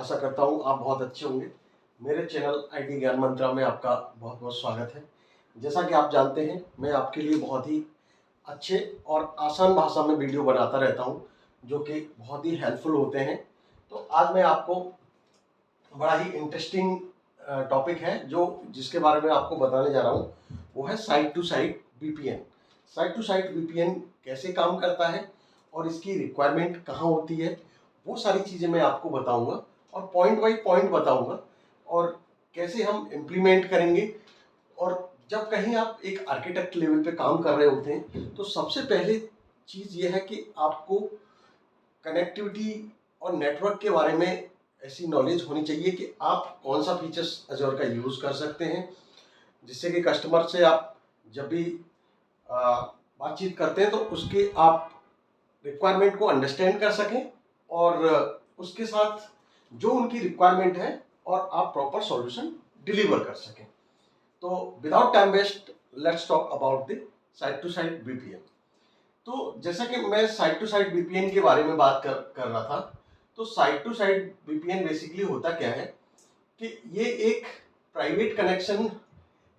आशा करता हूँ आप बहुत अच्छे होंगे। मेरे चैनल आईटी ज्ञान मंत्रा में आपका बहुत बहुत स्वागत है। जैसा कि आप जानते हैं, मैं आपके लिए बहुत ही अच्छे और आसान भाषा में वीडियो बनाता रहता हूँ, जो कि बहुत ही हेल्पफुल होते हैं। तो आज मैं आपको बड़ा ही इंटरेस्टिंग टॉपिक है जिसके बारे में आपको बताने जा रहा हूँ, वो है site to site VPN. Site to site VPN कैसे काम करता है और इसकी रिक्वायरमेंट कहाँ होती है, वो सारी चीज़ें मैं आपको बताऊंगा और पॉइंट बाय पॉइंट बताऊंगा और कैसे हम इम्प्लीमेंट करेंगे। और जब कहीं आप एक आर्किटेक्ट लेवल पे काम कर रहे होते हैं तो सबसे पहले चीज़ ये है कि आपको कनेक्टिविटी और नेटवर्क के बारे में ऐसी नॉलेज होनी चाहिए कि आप कौन सा फीचर्स अजोर का यूज़ कर सकते हैं, जिससे कि कस्टमर से आप जब भी बातचीत करते हैं तो उसके आप रिक्वायरमेंट को अंडरस्टैंड कर सकें और उसके साथ जो उनकी रिक्वायरमेंट है और आप प्रॉपर सॉल्यूशन डिलीवर कर सकें। तो without time waste let's talk about the site to site VPN. तो जैसा कि मैं साइट टू साइट वीपीएन के बारे में बात कर रहा था, तो site to site VPN basically होता क्या है कि ये एक प्राइवेट कनेक्शन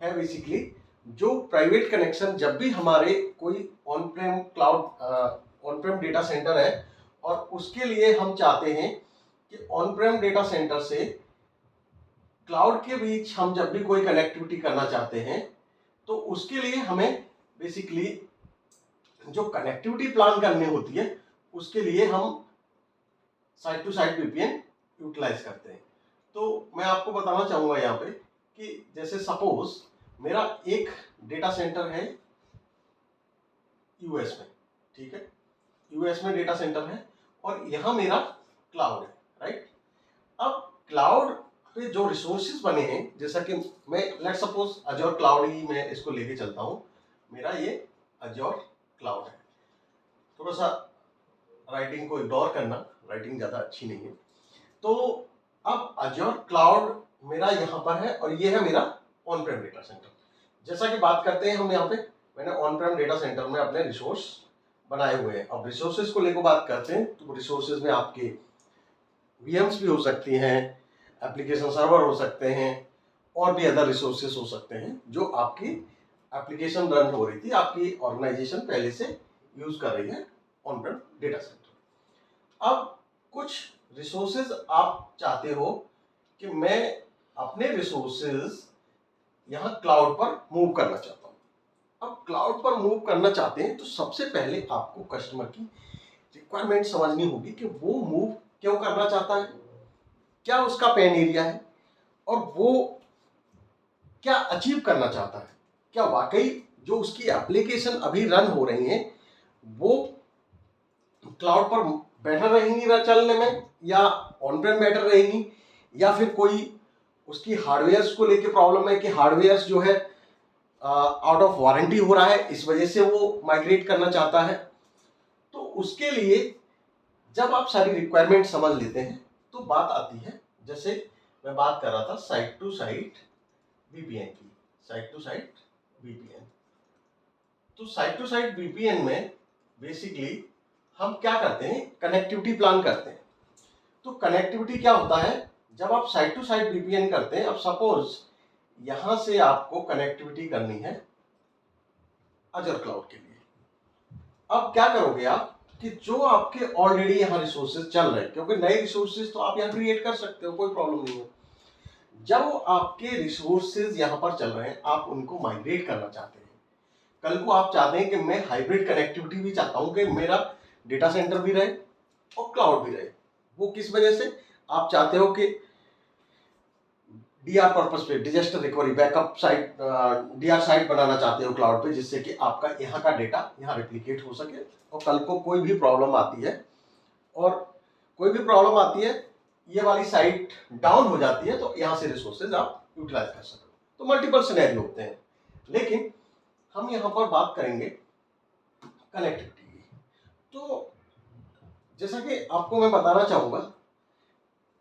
है। बेसिकली जो प्राइवेट कनेक्शन जब भी हमारे कोई ऑन प्रेम डेटा सेंटर है और उसके लिए हम चाहते हैं कि ऑन प्रेम डेटा सेंटर से क्लाउड के बीच हम जब भी कोई कनेक्टिविटी करना चाहते हैं, तो उसके लिए हमें बेसिकली जो कनेक्टिविटी प्लान करनी होती है उसके लिए हम site to site VPN utilise करते हैं। तो मैं आपको बताना चाहूँगा यहाँ पे कि जैसे सपोज मेरा एक डेटा सेंटर है यूएस में, ठीक है, यूएस में डेटा सेंटर है और यहाँ मेरा क्लाउड है, राइट। अब क्लाउड पे जो रिसोर्सेज बने हैं, जैसा कि मैं लेट सपोज अजोर क्लाउड ही मैं इसको लेके चलता हूँ। मेरा ये अजोर क्लाउड है। थोड़ा सा राइटिंग को इग्नोर करना, राइटिंग ज़्यादा अच्छी नहीं है। तो अब अजोर क्लाउड मेरा यहाँ पर है और ये है मेरा ऑन प्रेम डेटा सेंटर। जैसा कि बात करते हैं हम यहाँ पे, मैंने ऑन प्रेम डेटा सेंटर में अपने रिसोर्स बनाए हुए हैं। अब रिसोर्सेज को लेकर बात करते हैं तो रिसोर्सेज में आपके वीएम्स भी हो सकती हैं, एप्लीकेशन सर्वर हो सकते हैं और भी अदर रिसोर्सेज हो सकते हैं जो आपकी एप्लीकेशन रन हो रही थी, आपकी ऑर्गेनाइजेशन पहले से यूज कर रही है ऑन प्रेम डेटा सेंटर। अब कुछ रिसोर्सेज आप चाहते हो कि मैं अपने रिसोर्सेज यहाँ क्लाउड पर मूव करना चाहता हूँ। अब क्लाउड पर मूव करना चाहते हैं तो सबसे पहले आपको कस्टमर की रिक्वायरमेंट समझनी होगी कि वो मूव क्यों करना चाहता है, क्या उसका पेन एरिया है और वो क्या अचीव करना चाहता है। क्या वाकई जो उसकी एप्लीकेशन अभी रन हो रही हैं वो क्लाउड पर बेटर रहेंगी चलने में या ऑन प्रेम बेटर रहेंगी, या फिर कोई उसकी हार्डवेयर को लेके प्रॉब्लम है कि हार्डवेयर जो है आउट ऑफ वारंटी हो रहा है, इस वजह से वो माइग्रेट करना चाहता है। तो उसके लिए जब आप सारी रिक्वायरमेंट समझ लेते हैं तो बात आती है, जैसे मैं बात कर रहा था साइट टू साइट वीपीएन की। साइट टू साइट वीपीएन, तो साइट टू साइट वीपीएन में बेसिकली हम क्या करते हैं, कनेक्टिविटी प्लान करते हैं। तो कनेक्टिविटी क्या होता है, जब आप साइट टू साइट वीपीएन करते हैं, अब सपोज यहां से आपको कनेक्टिविटी करनी है अजर क्लाउड के लिए। अब क्या करोगे आप कि जो आपके ऑलरेडी यहाँ रिसोर्सेज चल रहे हैं, क्योंकि नए रिसोर्सेज तो आप यहाँ क्रिएट कर सकते हो, कोई प्रॉब्लम नहीं है। जब आपके रिसोर्सेज यहाँ पर चल रहे हैं, आप उनको माइग्रेट करना चाहते हैं। कल को आप चाहते हैं कि मैं हाइब्रिड कनेक्टिविटी भी चाहता हूँ कि मेरा डेटा सेंटर भी रहे और क्लाउड भी रहे। वो किस वजह से आप चाहते हो कि डीआर पर्पस पे, disaster recovery backup site, DR site बनाना चाहते हो क्लाउड पे, जिससे कि आपका यहाँ का डेटा यहाँ रेप्लिकेट हो सके और कल को कोई भी प्रॉब्लम आती है ये वाली साइट डाउन हो जाती है तो यहाँ से रिसोर्सेज आप यूटिलाइज कर सकते हो। तो मल्टीपल सिनेरियो होते हैं, लेकिन हम यहाँ पर बात करेंगे कनेक्टिविटी की। तो जैसा कि आपको मैं बताना चाहूँगा,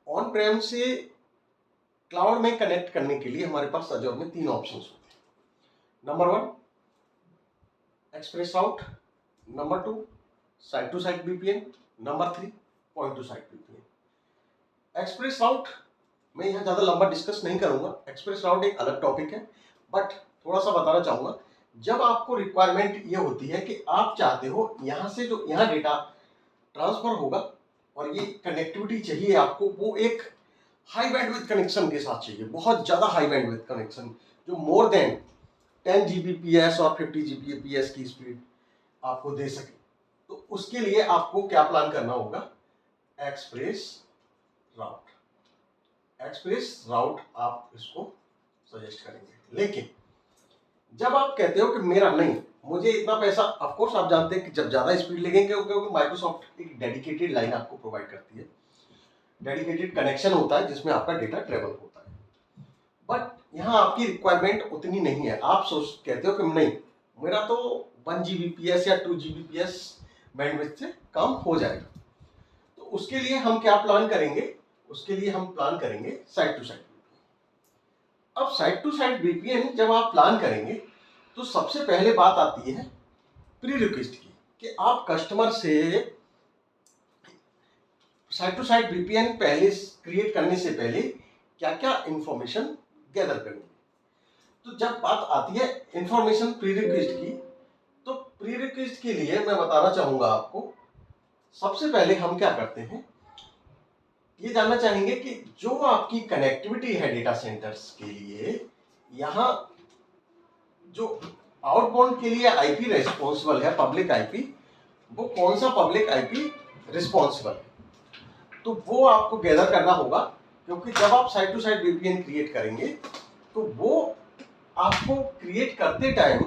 ऑन प्रेम से क्लाउड में कनेक्ट करने के लिए हमारे पास अजोर में 3 ऑप्शंस होते हैं। Number 1 express route, number 2 site to site VPN, number 3 point to site VPN. Express route मैं यहाँ ज़्यादा लंबा डिस्कस नहीं करूँगा, एक्सप्रेस राउट एक अलग टॉपिक है, बट थोड़ा सा बताना चाहूँगा। जब आपको रिक्वायरमेंट ये होती है कि आप चाहते हो यहाँ से जो यहाँ डेटा ट्रांसफर होगा और ये कनेक्टिविटी चाहिए आपको, वो एक हाई बैंडविड्थ कनेक्शन के साथ चाहिए, बहुत ज़्यादा हाई बैंडविड्थ कनेक्शन जो मोर देन 10 Gbps और 50 Gbps की स्पीड आपको दे सके। तो उसके लिए आपको क्या प्लान करना होगा, एक्सप्रेस राउट। एक्सप्रेस राउट आप इसको सजेस्ट करेंगे। लेकिन जब आप कहते हो कि मेरा नहीं, मुझे इतना पैसा, ऑफ कोर्स आप जानते हैं कि जब ज़्यादा स्पीड लेंगे, क्योंकि माइक्रोसॉफ्ट एक डेडिकेटेड लाइन आपको प्रोवाइड करती है, डेडिकेटेड कनेक्शन होता है जिसमें आपका डेटा ट्रेवल होता है, बट यहाँ आपकी रिक्वायरमेंट उतनी नहीं है। आप कहते हो कि नहीं, मेरा तो 1 Gbps या 2 Gbps बैंडविड्थ से कम हो जाएगा। तो उसके लिए हम क्या प्लान करेंगे, उसके लिए हम प्लान करेंगे साइड टू साइड। अब साइड टू साइड VPN जब आप प्लान करेंगे तो सबसे पहले बात आती है प्री रिक्वेस्ट की, कि आप कस्टमर से साइड टू साइड VPN पहले क्रिएट करने से पहले क्या क्या इंफॉर्मेशन गैदर करेंगे। तो जब बात आती है इंफॉर्मेशन प्री रिक्वेस्ट की, तो प्री रिक्वेस्ट के लिए मैं बताना चाहूंगा आपको, सबसे पहले हम क्या करते हैं, ये जानना चाहेंगे कि जो आपकी कनेक्टिविटी है डेटा सेंटर्स के लिए, यहाँ जो आउटबाउंड के लिए आईपी रिस्पॉन्सिबल है, पब्लिक आईपी, वो कौन सा पब्लिक आईपी रिस्पॉन्सिबल है, तो वो आपको गैदर करना होगा। क्योंकि जब आप side to side VPN create करेंगे तो वो आपको क्रिएट करते time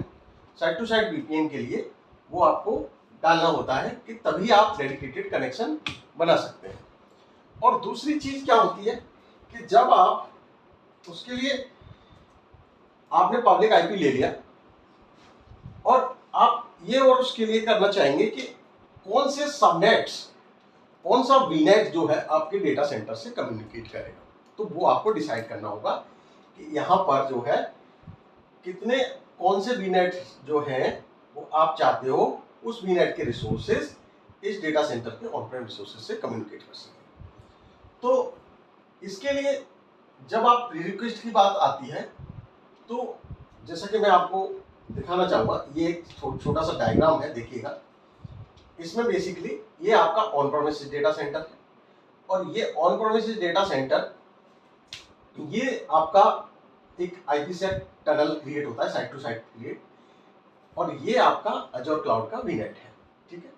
side to side VPN के लिए वो आपको डालना होता है, कि तभी आप डेडिकेटेड कनेक्शन बना सकते हैं। और दूसरी चीज क्या होती है कि जब आप उसके लिए आपने पब्लिक आईपी ले लिया और आप ये और उसके लिए करना चाहेंगे कि कौन से सबनेट्स, कौन सा वीनेट जो है आपके डेटा सेंटर से कम्युनिकेट करेगा, तो वो आपको डिसाइड करना होगा कि यहाँ पर जो है कितने, कौन से वीनेट जो है वो आप चाहते हो उस वीनेट के रिसोर्सेज इस डेटा सेंटर के ऑन प्रेम रिसोर्सेज से कम्युनिकेट कर सकें। तो इसके लिए जब आप प्री रिक्वेस्ट की बात आती है, तो जैसा कि मैं आपको दिखाना चाहूँगा, ये एक छोटा सा डायग्राम है, देखिएगा। इसमें बेसिकली ये आपका ऑन प्रेमिसेस डेटा सेंटर है, और ये ऑन प्रेमिसेस डेटा सेंटर, ये आपका एक IPsec टनल क्रिएट होता है, साइड टू साइड क्रिएट, और ये आपका अजोर क्लाउड का वीनेट है, ठीक है।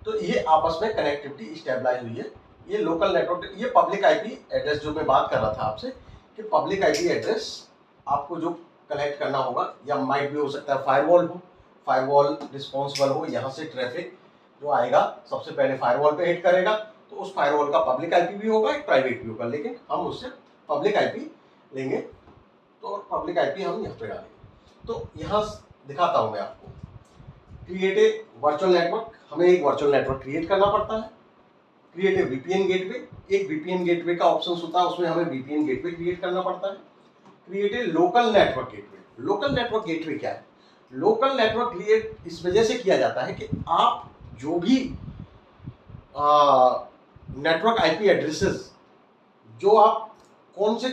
तो ये आपस में कनेक्टिविटी स्टेबलाइज हुई है। ये लोकल नेटवर्क, ये पब्लिक आईपी एड्रेस जो मैं बात कर रहा था आपसे, कि पब्लिक आईपी एड्रेस आपको जो कलेक्ट करना होगा, या माइट भी हो सकता है फायरवॉल हो, फायरवॉल रिस्पॉन्सिबल हो, यहाँ से ट्रैफिक जो आएगा सबसे पहले फायरवॉल पे हिट करेगा, तो उस फायरवॉल का पब्लिक आईपी भी होगा, एक प्राइवेट भी होगा, लेकिन हम उससे पब्लिक आईपी लेंगे, तो पब्लिक आईपी हम यहाँ पे डालेंगे। तो यहाँ दिखाता हूँ मैं आपको, क्रिएट ए वर्चुअल नेटवर्क, हमें एक वर्चुअल नेटवर्क क्रिएट करना पड़ता है। क्रिएट ए VPN गेटवे, एक VPN गेटवे का ऑप्शन होता है, उसमें हमें VPN गेटवे क्रिएट करना पड़ता है। Create a local network gateway. Local network gateway क्या है? लोकल नेटवर्क क्रिएट इस वजह से किया जाता है कि आप जो भी नेटवर्क आईपी एड्रेसेस, जो आप कौन से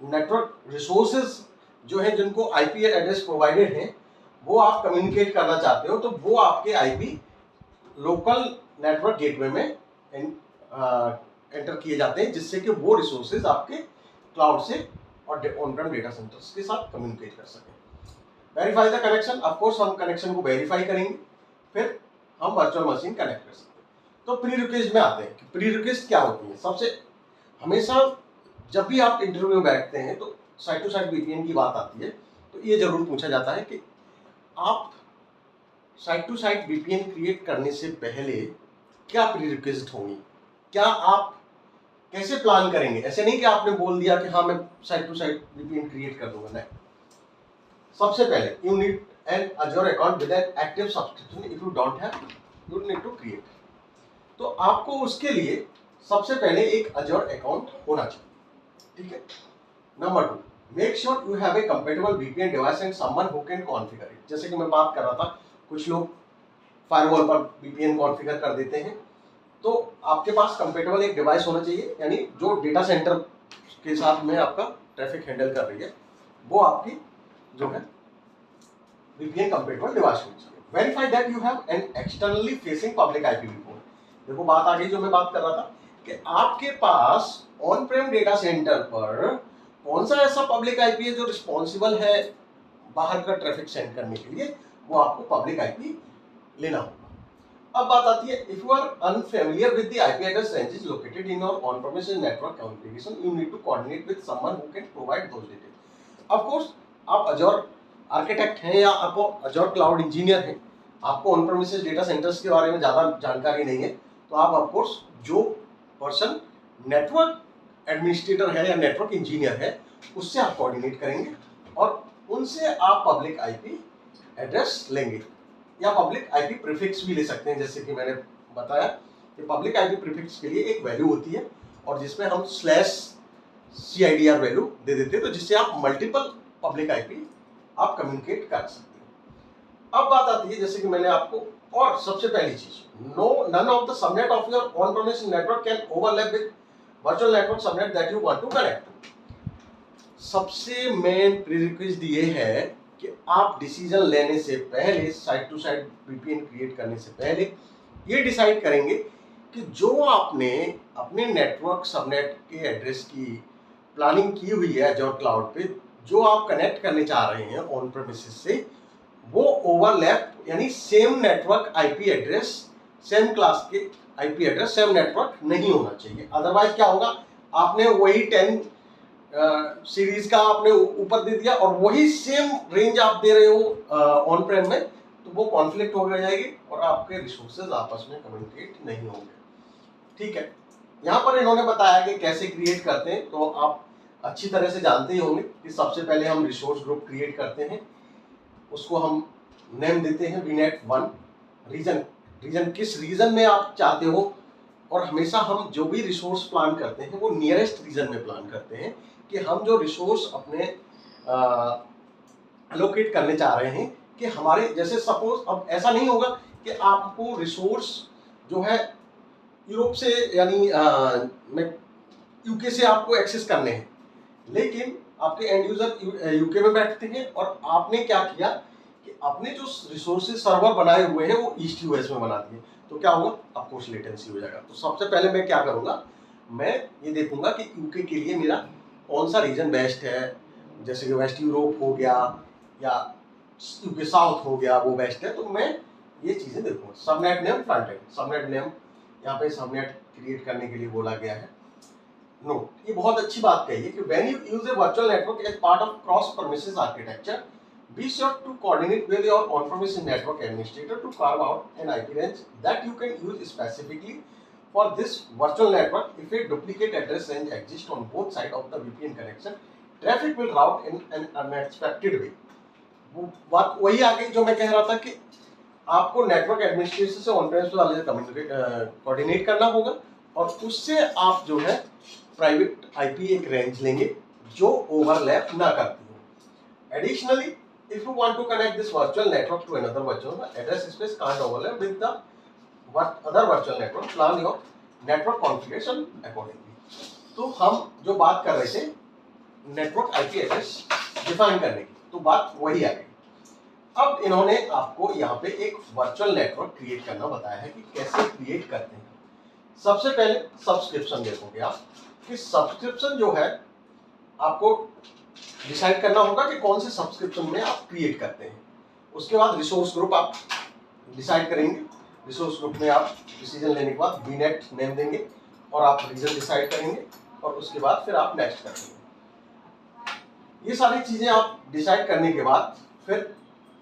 नेटवर्क रिसोर्सेज जो है जिनको आईपी एड्रेस प्रोवाइडेड है, वो आप कम्युनिकेट करना चाहते हो, तो वो आपके आईपी लोकल नेटवर्क गेटवे में एंटर किए जाते हैं, जिससे कि वो रिसोर्सेज आपके क्लाउड से और ऑन प्रेम डेटा सेंटर्स के साथ कम्युनिकेट कर सकें। Verify the connection, of course हम कनेक्शन को वेरीफाई करेंगे, फिर हम वर्चुअल मशीन कनेक्ट कर सकते हैं। तो प्री रिक्वेस्ट में आते हैं कि प्री रिक्वेस्ट क्या होती है। सबसे हमेशा जब भी आप इंटरव्यू में बैठते हैं तो साइड टू साइड VPN की बात आती है, तो ये जरूर पूछा जाता है कि आप side to side VPN create करने से पहले क्या प्री रिक्वेस्ट होंगी, क्या आप कैसे प्लान करेंगे। ऐसे नहीं कि आपने बोल दिया कि हाँ मैं side to side VPN create कर दूंगा, नहीं। सबसे पहले you need an Azure account with an active subscription, if you don't have you need to create. तो आपको उसके लिए सबसे पहले एक Azure अकाउंट होना चाहिए, ठीक है। Number 2, make sure you have a compatible VPN device and someone who can configure it. जैसे कि मैं बात कर रहा था, कुछ लोग फायरवॉल पर VPN कॉन्फ़िगर कर देते हैं, तो आपके पास कंपेटेबल एक डिवाइस होना चाहिए, यानी जो डेटा सेंटर के साथ में आपका ट्रैफिक हैंडल कर रही है वो आपकी जो है VPN कंपेटेबल डिवाइस होनी चाहिए। Verify that you have an externally facing public IPv4। देखो बात आ गई जो मैं बात कर रहा था कि आपके pass on Prem data centre पर कौन सा ऐसा पब्लिक आईपी है जो रिस्पॉन्सिबल है बाहर का ट्रैफिक सेंड करने के लिए, वो आपको पब्लिक आईपी लेना होगा। अब बात आती है, if you are unfamiliar with the IP address ranges located in your on premises network configuration, you need to coordinate with someone who can provide those details. Of course आप Azure architect हैं या आप अजोर cloud engineer हैं, आपको on premises data centres के बारे में ज़्यादा जानकारी नहीं है, तो आप ऑफ कोर्स जो पर्सन नेटवर्क एडमिनिस्ट्रेटर है या नेटवर्क इंजीनियर है उससे आप कोऑर्डिनेट करेंगे और उनसे आप पब्लिक आईपी एड्रेस लेंगे या पब्लिक आईपी प्रीफिक्स भी ले सकते हैं। जैसे कि मैंने बताया कि पब्लिक आईपी प्रीफिक्स के लिए एक वैल्यू होती है और जिसमें हम /CIDR वैल्यू दे देते हैं, तो जिससे आप मल्टीपल पब्लिक आईपी आप कम्युनिकेट कर सकते हैं। अब बात आती है जैसे कि मैंने आपको, और सबसे पहली चीज, none of the subnet of your on-premise network can overlap with virtual network subnet that you want to connect to। सबसे मेन प्रीरिक्विजिट ये है कि आप डिसीजन लेने से पहले, side to side VPN create करने से पहले ये डिसाइड करेंगे कि जो आपने अपने नेटवर्क सबनेट के एड्रेस की प्लानिंग की हुई है अज़ूर क्लाउड पे, जो आप कनेक्ट करने चाह रहे हैं ऑन प्रेमिसेस से, वो ओवरलैप यानी same network IP address, same class के आईपी एड्रेस, सेम नेटवर्क नहीं होना चाहिए। अदरवाइज क्या होगा, आपने वही 10 सीरीज का आपने ऊपर दे दिया और वही सेम रेंज आप दे रहे हो ऑन प्रेम में, तो वो कॉन्फ्लिक्ट हो जाएगी और आपके रिसोर्सेज आपस में कम्युनिकेट नहीं होंगे। ठीक है, यहाँ पर इन्होंने बताया कि कैसे क्रिएट करते हैं, तो आप अच्छी तरह से जानते ही होंगे कि सबसे पहले हम रिसोर्स ग्रुप क्रिएट करते हैं, उसको हम नेम देते हैं VNet 1। रीजन किस रीजन में आप चाहते हो, और हमेशा हम जो भी रिसोर्स प्लान करते हैं वो नियरेस्ट रीजन में प्लान करते हैं कि हम जो रिसोर्स अपने एलोकेट करने चाह रहे हैं कि हमारे, जैसे सपोज अब ऐसा नहीं होगा कि आपको रिसोर्स जो है यूरोप से यानी यूके से आपको एक्सेस करने हैं, लेकिन आपके एंड यूजर यूके में बैठते हैं और आपने क्या किया कि अपने जो रिसोर्सेज सर्वर बनाए हुए हैं वो ईस्ट यूएस में बना दिए, तो क्या होगा, ऑफकोर्स लेटेंसी हो जाएगा। तो सबसे पहले मैं क्या करूंगा, मैं ये देखूंगा कि यूके के लिए मेरा कौन सा रीजन बेस्ट है, जैसे कि वेस्ट यूरोप हो गया या यूके साउथ हो गया, वो बेस्ट है, तो मैं ये चीज़ें देखूंगा। Subnet name, front end subnet name, यहाँ पे सबनेट क्रिएट करने के लिए बोला गया है। नो, ये बहुत अच्छी बात कही है कि when you use a virtual network as part of cross premises architecture, be sure to coordinate with your on-premises network administrator to carve out an IP range that you can use specifically for this virtual network. If a duplicate address range exists on both sides of the VPN connection, traffic will route in an unexpected way। वो बात वही आ गई जो मैं कह रहा था कि आपको नेटवर्क एडमिनिस्ट्रेशन से ऑन-प्रेमिस वाले से कोऑर्डिनेट करना होगा और उससे आप जो है प्राइवेट IP एक रेंज लेंगे जो ओवरलैप ना करती हो। Additionally, if you want to connect this virtual network to another virtual, the address space can't overlap with the other virtual network, plan your network configuration accordingly। तो हम जो बात कर रहे थे नेटवर्क आईपी एड्रेस डिफाइन करने की, तो बात वही आ गई। अब इन्होंने आपको यहाँ पे एक वर्चुअल नेटवर्क क्रिएट करना बताया है कि कैसे क्रिएट करते हैं। सबसे पहले सब्सक्रिप्शन देखोगे आप कि सब्सक्रिप्शन जो है आपको डिसाइड करना होगा कि कौन से सब्सक्रिप्शन में आप क्रिएट करते हैं। उसके बाद रिसोर्स ग्रुप आप डिसाइड करेंगे। रिसोर्स ग्रुप में आप डिसीजन लेने के बाद VNet नेम देंगे और आप रीजन डिसाइड करेंगे और उसके बाद फिर आप नेक्स्ट करेंगे। ये सारी चीज़ें आप डिसाइड करने के बाद फिर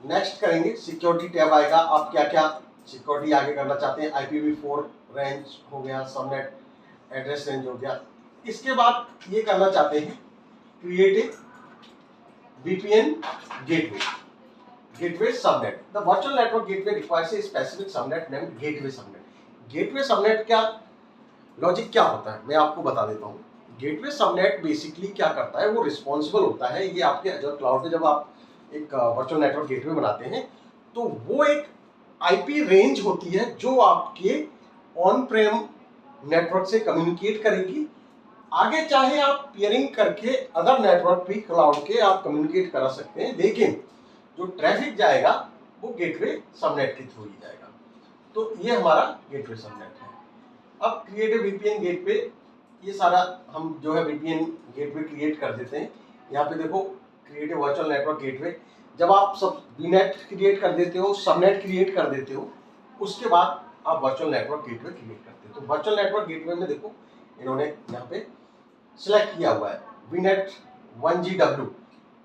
नेक्स्ट करेंगे। सिक्योरिटी टैब आएगा, आप क्या क्या सिक्योरिटी आगे करना चाहते हैं, IPv4 रेंज हो गया, सबनेट एड्रेस रेंज हो गया। इसके बाद ये करना चाहते हैं create a VPN gateway subnet। The virtual network gateway requires a specific subnet named gateway subnet। gateway subnet क्या लॉजिक क्या होता है मैं आपको बता देता हूँ। gateway subnet बेसिकली क्या करता है, वो रिस्पॉन्सिबल होता है, ये आपके अज़ूर क्लाउड में जब आप एक वर्चुअल नेटवर्क गेटवे बनाते हैं तो वो एक IP रेंज होती है जो आपके ऑन प्रेम नेटवर्क से कम्युनिकेट करेगी। आगे चाहे आप पेयरिंग करके अदर नेटवर्क भी क्लाउड के आप कम्युनिकेट करा सकते हैं, लेकिन जो ट्रैफिक जाएगा वो गेटवे सबनेट के थ्रू ही जाएगा। तो ये हमारा गेटवे सबनेट है। अब क्रिएट ए वीपीएन गेटवे, ये सारा हम जो है वीपीएन गेटवे क्रिएट कर देते हैं। यहाँ पे देखो create a virtual network gateway. जब आप सब वीनेट क्रिएट कर देते हो, सबनेट क्रिएट कर देते हो, उसके बाद आप वर्चुअल नेटवर्क गेटवे क्रिएट करते हो। तो वर्चुअल नेटवर्क गेटवे में देखो इन्होंने यहाँ पे सिलेक्ट किया हुआ है वीनेट 1GW,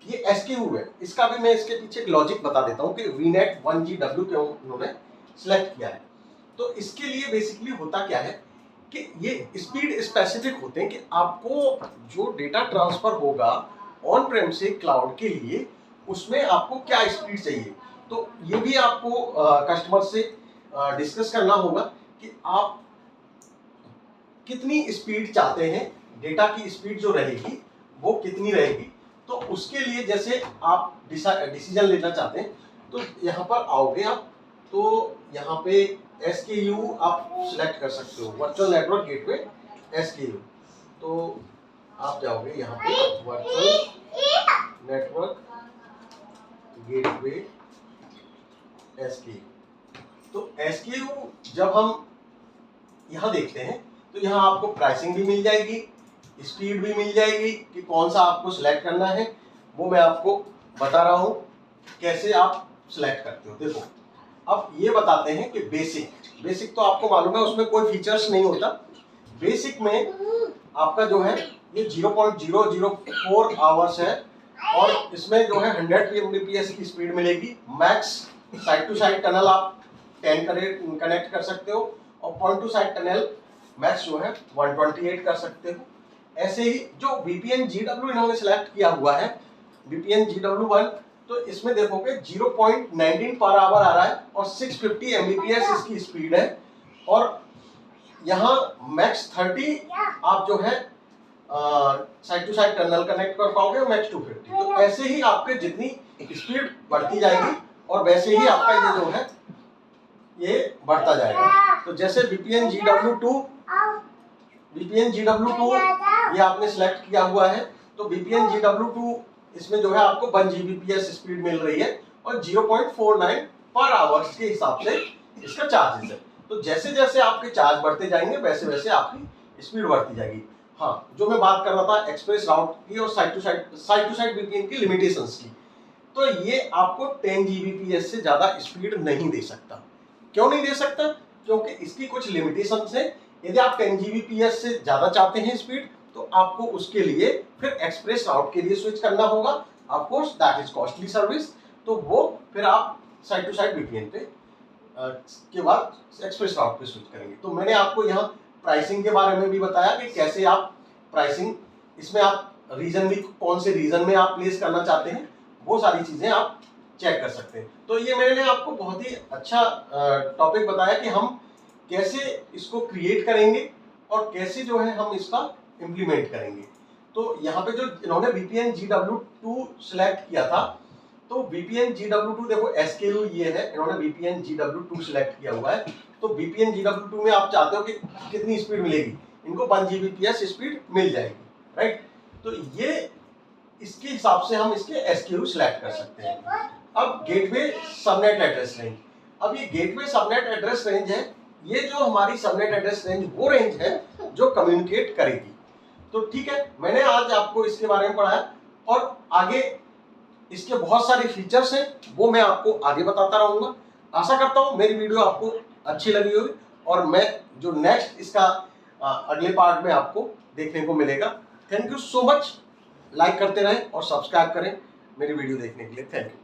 ये SKU है। इसका भी मैं इसके पीछे एक लॉजिक बता देता हूँ कि वीनेट 1GW क्यों उन्होंने सिलेक्ट किया है। तो इसके लिए बेसिकली होता क्या है कि ये स्पीड स्पेसिफिक होते हैं कि आपको जो डेटा ट्रांसफर होगा ऑन प्रेम से क्लाउड के लिए, उसमें आपको क्या स्पीड चाहिए। तो ये भी आपको कस्टमर से डिस्कस करना होगा कि आप कितनी स्पीड चाहते हैं, डेटा की स्पीड जो रहेगी वो कितनी रहेगी। तो उसके लिए जैसे आप डिसीजन लेना चाहते हैं तो यहाँ पर आओगे आप, तो यहाँ पे SKU आप सिलेक्ट कर सकते हो, वर्चुअल नेटवर्क गेटवे SKU। तो आप जाओगे यहाँ पे वर्चुअल नेटवर्क गेटवे SKU। तो SKU जब हम यहाँ देखते हैं तो यहाँ आपको प्राइसिंग भी मिल जाएगी, स्पीड भी मिल जाएगी कि कौन सा आपको सिलेक्ट करना है। वो मैं आपको बता रहा हूँ कैसे आप सिलेक्ट करते हो। देखो अब ये बताते हैं कि बेसिक तो आपको मालूम है उसमें कोई फीचर्स नहीं होता। बेसिक में आपका जो है ये 0.004 आवर्स है और इसमें जो है 100 Mbps की स्पीड मिलेगी। Max side to side tunnel आप 10 कनेक्ट कर सकते हो और point to side tunnel max जो है 128 कर सकते हो। ऐसे ही जो VPN GW इन्होंने सिलेक्ट किया हुआ है VPN GW1, तो इसमें देखोगे 0.19 पर आवर आ रहा है और 650 Mbps इसकी स्पीड है और यहाँ मैक्स 30 आप जो है side to side tunnel connect कर पाओगे और मैक्स 250। तो ऐसे ही आपके जितनी स्पीड बढ़ती जाएगी और वैसे ही आपका ये जो है ये बढ़ता जाएगा। तो जैसे VPN GW2 ये आपने सिलेक्ट किया हुआ है, तो VPN GW2 इसमें जो है आपको 1 Gbps स्पीड मिल रही है और 0.49 पर आवर्स के हिसाब से इसका चार्जेस है। तो जैसे जैसे आपके चार्ज बढ़ते जाएंगे वैसे वैसे आपकी स्पीड बढ़ती जाएगी। हाँ, जो मैं बात कर रहा था एक्सप्रेस राउट की और साइड टू साइड VPN की लिमिटेशंस की, तो ये आपको 10 Gbps से ज्यादा स्पीड नहीं दे सकता। क्यों नहीं दे सकता? क्योंकि इसकी कुछ लिमिटेशंस है। यदि आप 10 Gbps से ज्यादा चाहते हैं स्पीड तो आपको उसके लिए फिर एक्सप्रेस राउट के लिए स्विच करना होगा। Of course that is costly service, तो वो फिर आप साइड टू साइड VPN पे के बाद एक्सप्रेस राउट पे स्विच करेंगे। तो मैंने आपको यहाँ प्राइसिंग के बारे में भी बताया कि कैसे आप प्राइसिंग, इसमें आप रीजन भी कौन से रीजन में आप प्लेस करना चाहते हैं, वो सारी चीजें आप चेक कर सकते हैं। तो ये मैंने आपको बहुत ही अच्छा टॉपिक बताया कि हम कैसे इसको क्रिएट करेंगे और कैसे जो है हम इसका इम्प्लीमेंट करेंगे। तो यहाँ पे जो इन्होंने VPN GW2 सिलेक्ट किया था, तो VPN GW2 देखो SKU ये है, इन्होंने VPN GW2 सिलेक्ट किया हुआ है। तो VPN GW2 में आप चाहते हो कि कितनी स्पीड मिलेगी, इनको 1 Gbps स्पीड मिल जाएगी, राइट। तो ये इसके हिसाब से हम इसके SKU सिलेक्ट कर सकते हैं। अब गेटवे सबनेट एड्रेस रेंज, अब ये गेटवे सबनेट एड्रेस रेंज है, ये जो हमारी सबनेट एड्रेस रेंज वो रेंज है जो कम्युनिकेट करेगी। तो ठीक है, मैंने आज आपको इसके बारे में पढ़ाया और आगे इसके बहुत सारे फीचर्स हैं वो मैं आपको आगे बताता रहूंगा। आशा करता हूं मेरी वीडियो आपको अच्छी लगी होगी और मैं जो नेक्स्ट इसका अगले पार्ट में आपको देखने को मिलेगा। Thank you so much, like करते रहें और सब्सक्राइब करें मेरी वीडियो देखने के लिए। Thank you.